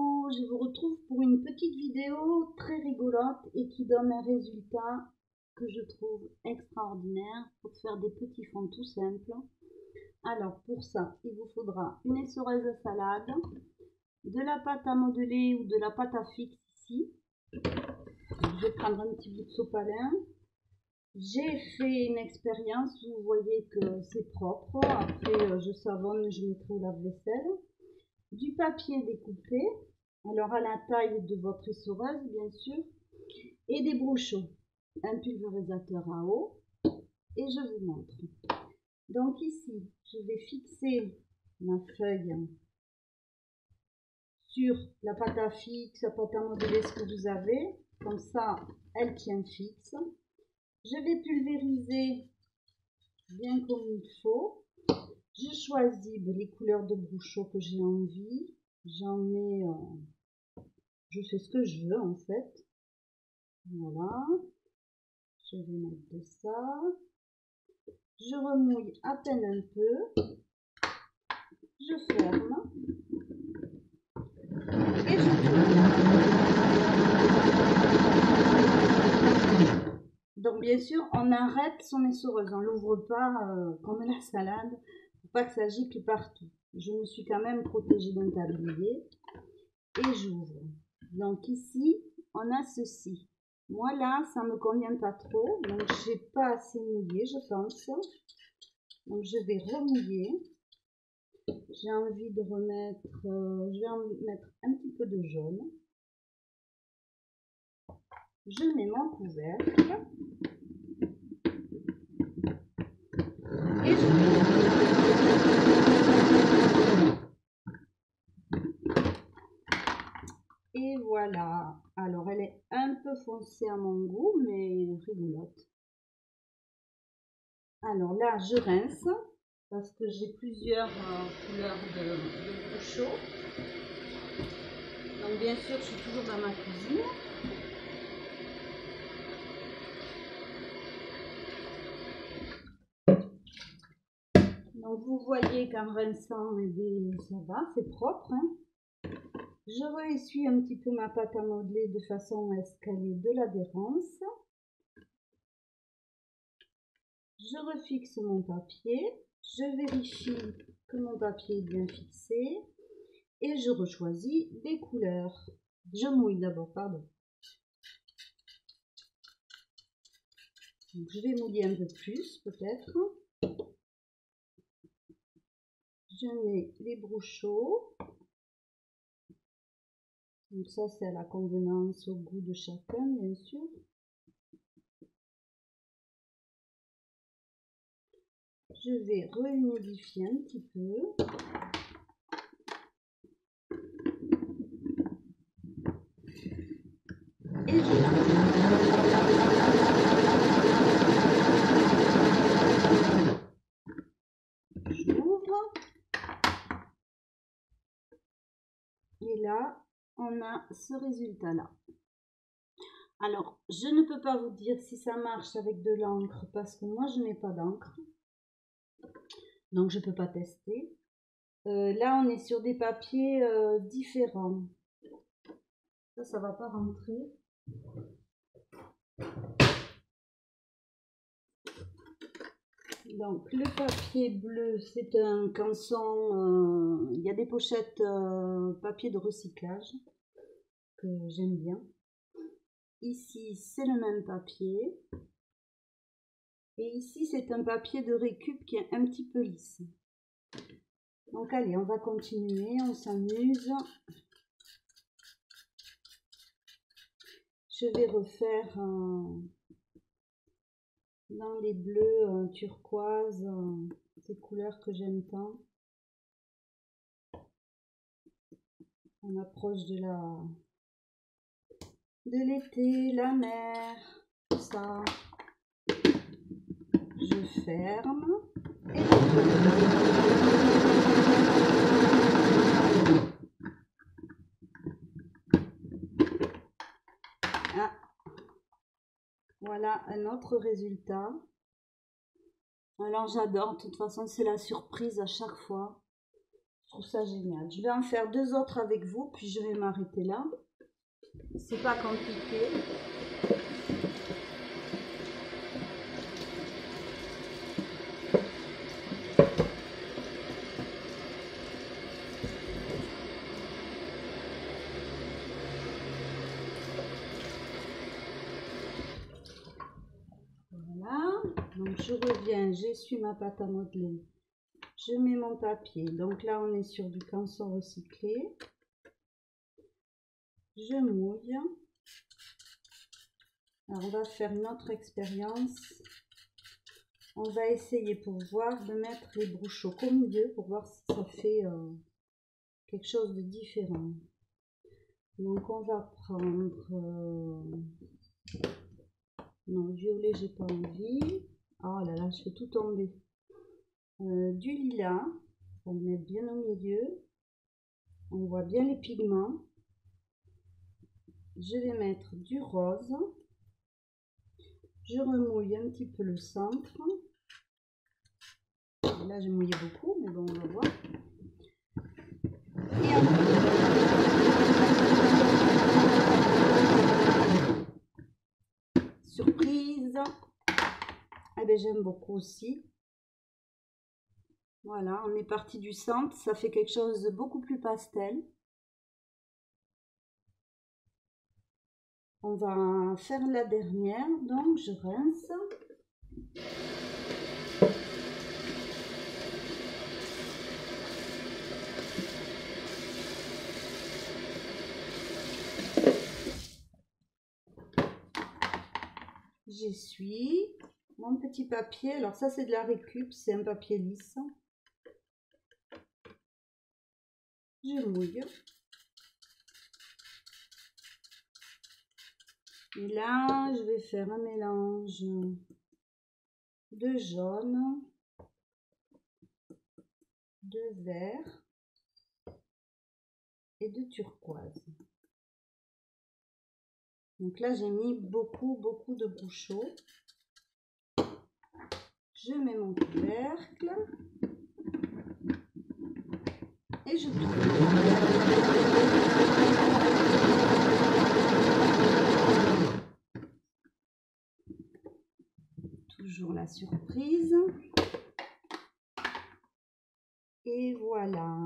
Coucou, je vous retrouve pour une petite vidéo très rigolote et qui donne un résultat que je trouve extraordinaire pour faire des petits fonds tout simples. Alors pour ça, il vous faudra une essoreuse à salade, de la pâte à modeler ou de la pâte à fixe ici. Je vais prendre un petit bout de sopalin. J'ai fait une expérience, vous voyez que c'est propre. Après, je savonne, je mettrai au lave-vaisselle. Du papier découpé, alors à la taille de votre essoreuse bien sûr, et des brochots, un pulvérisateur à eau, et je vous montre. Donc ici, je vais fixer ma feuille sur la pâte à fixe, la pâte à modeler, ce que vous avez, comme ça elle tient fixe. Je vais pulvériser bien comme il faut. Je choisis les couleurs de brochot que j'ai envie. J'en mets, je fais ce que je veux en fait. Voilà. Je vais mettre de ça. Je remouille à peine un peu. Je ferme. Et je tourne. Donc bien sûr, on arrête son essoreuse. On l'ouvre pas comme la salade. Pour pas que ça gicle partout. Je me suis quand même protégée d'un tablier. Et j'ouvre. Donc ici, on a ceci. Moi là, ça me convient pas trop, donc j'ai pas assez mouillé, je pense. Donc je vais remouiller. J'ai envie de remettre, je vais en mettre un petit peu de jaune. Je mets mon couvercle. Et Et voilà. Alors elle est un peu foncée à mon goût, mais rigolote. Alors là, je rince parce que j'ai plusieurs couleurs de brochot. Donc bien sûr, je suis toujours dans ma cuisine. Donc vous voyez qu'en rinçant, ça va, c'est propre. Hein. Je réessuie un petit peu ma pâte à modeler de façon à ce qu'elle ait de l'adhérence. Je refixe mon papier. Je vérifie que mon papier est bien fixé. Et je rechoisis des couleurs. Je mouille d'abord, pardon. Donc, je vais mouiller un peu plus, peut-être. Je mets les brochots. Donc ça, c'est à la convenance, au goût de chacun, bien sûr. Je vais rehumidifier un petit peu. Et j'ouvre. Et là, on a ce résultat-là. Alors, je ne peux pas vous dire si ça marche avec de l'encre parce que moi, je n'ai pas d'encre. Donc, je ne peux pas tester. Là, on est sur des papiers différents. Ça ne va pas rentrer. Donc, le papier bleu, c'est un canson. Il y a des pochettes papier de recyclage que j'aime bien. Ici, c'est le même papier. Et ici, c'est un papier de récup qui est un petit peu lisse. Donc, allez, on va continuer, on s'amuse. Je vais refaire dans les bleus turquoise, ces couleurs que j'aime tant. On approche de l'été, la mer, tout ça. Je ferme. Et ah, voilà un autre résultat. Alors j'adore, de toute façon c'est la surprise à chaque fois. trouve ça génial. Je vais en faire 2 autres avec vous, puis je vais m'arrêter là. C'est pas compliqué. Voilà. Donc je reviens, j'essuie ma pâte à modeler. Je mets mon papier. Donc là, on est sur du canson recyclé. Je mouille. Alors, on va faire une autre expérience. On va essayer pour voir de mettre les brochots au milieu pour voir si ça fait quelque chose de différent. Donc, on va prendre... non, violet, j'ai pas envie. Oh là là, je fais tout tomber. Du lilas. On va le mettre bien au milieu. On voit bien les pigments. Je vais mettre du rose. Je remouille un petit peu le centre. Là, j'ai mouillé beaucoup, mais bon, on va voir. Et surprise. Eh bien, j'aime beaucoup aussi. Voilà, on est parti du centre. Ça fait quelque chose de beaucoup plus pastel. On va faire la dernière, donc je rince. J'essuie mon petit papier. Alors ça, c'est de la récup, c'est un papier lisse. Je mouille. Et là, je vais faire un mélange de jaune, de vert et de turquoise. Donc là, j'ai mis beaucoup de brochots. Je mets mon couvercle et je tourne. Toujours la surprise. Et voilà.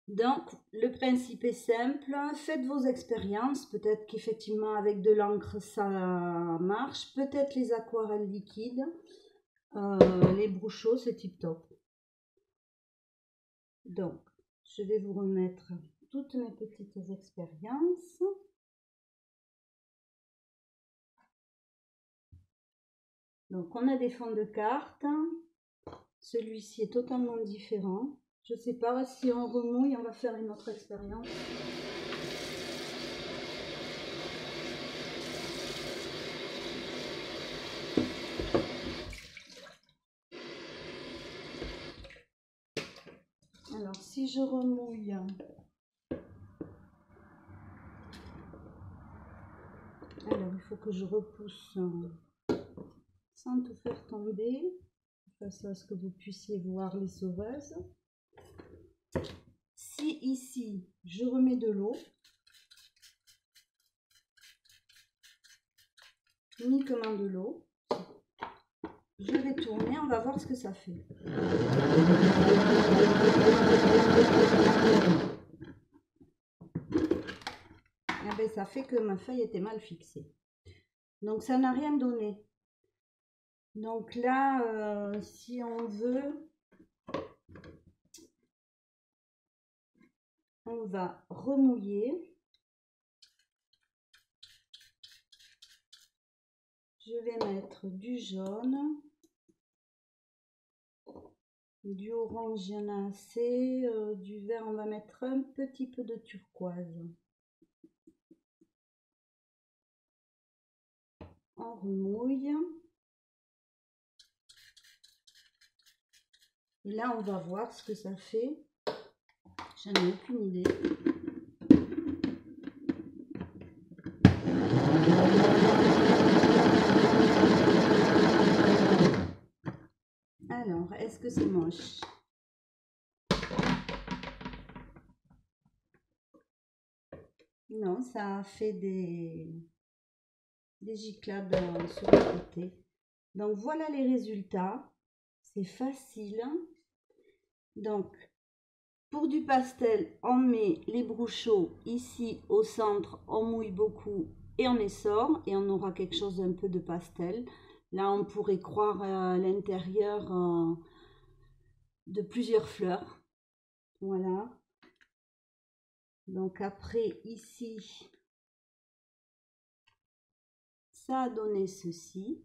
Donc, le principe est simple. Faites vos expériences. Peut-être qu'effectivement, avec de l'encre, ça marche. Peut-être les aquarelles liquides. Les brochots, c'est tip top. Donc, je vais vous remettre toutes mes petites expériences. Donc, on a des fonds de cartes. Celui-ci est totalement différent. Je ne sais pas si on remouille, on va faire une autre expérience. Alors, si je remouille, alors il faut que je repousse sans tout faire tomber, de façon à ce que vous puissiez voir les sauveuses. Si ici, je remets de l'eau, uniquement de l'eau, je vais tourner, on va voir ce que ça fait. Eh bien, ça fait que ma feuille était mal fixée. Donc, ça n'a rien donné. Donc là, si on veut, on va remouiller. Je vais mettre du jaune, du orange, il y en a assez, du vert, on va mettre un petit peu de turquoise. On remouille. Et là, on va voir ce que ça fait. J'en ai aucune idée. Alors, est-ce que c'est moche? Non, ça fait des giclades sur le côté. Donc voilà les résultats. C'est facile. Donc pour du pastel, on met les bruchots ici au centre, on mouille beaucoup et on essore et on aura quelque chose d'un peu de pastel. Là, on pourrait croire à l'intérieur de plusieurs fleurs. Voilà. Donc après, ici, ça a donné ceci.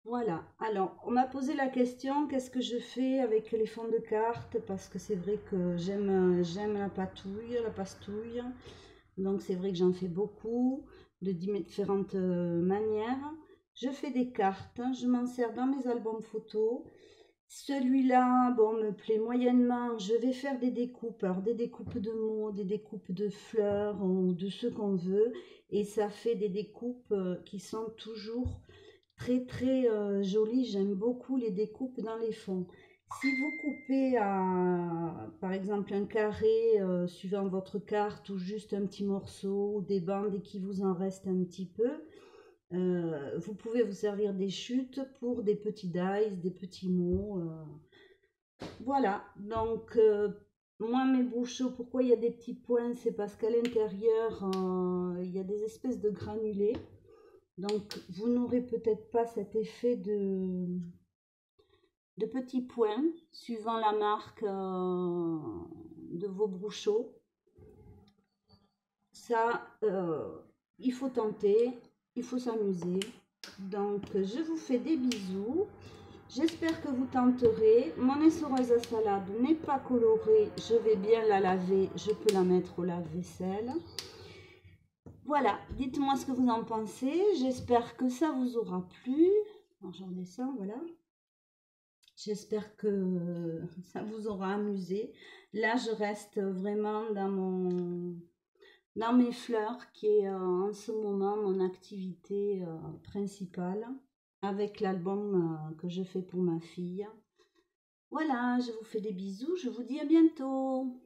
Voilà, alors on m'a posé la question, qu'est-ce que je fais avec les fonds de cartes? Parce que c'est vrai que j'aime la patouille, la pastouille. Donc c'est vrai que j'en fais beaucoup, de différentes manières. Je fais des cartes, hein, je m'en sers dans mes albums photos. Celui-là, bon, me plaît moyennement. Je vais faire des découpes, alors des découpes de mots, des découpes de fleurs ou de ce qu'on veut. Et ça fait des découpes qui sont toujours très très jolies. J'aime beaucoup les découpes dans les fonds. Si vous coupez par exemple un carré suivant votre carte ou juste un petit morceau ou des bandes et qu'il vous en reste un petit peu, vous pouvez vous servir des chutes pour des petits dies, des petits mots. Voilà, donc moi mes bruchots, pourquoi il y a des petits points? C'est parce qu'à l'intérieur, il y a des espèces de granulés. Donc vous n'aurez peut-être pas cet effet de petits points suivant la marque de vos bruchots. Ça, il faut tenter, il faut s'amuser. Donc, je vous fais des bisous. J'espère que vous tenterez. Mon essoreuse à salade n'est pas colorée. Je vais bien la laver. Je peux la mettre au lave-vaisselle. Voilà, dites-moi ce que vous en pensez. J'espère que ça vous aura plu. Alors, j'en descends, voilà. J'espère que ça vous aura amusé. Là, je reste vraiment dans mes fleurs, qui est en ce moment mon activité principale, avec l'album que je fais pour ma fille. Voilà, je vous fais des bisous, je vous dis à bientôt.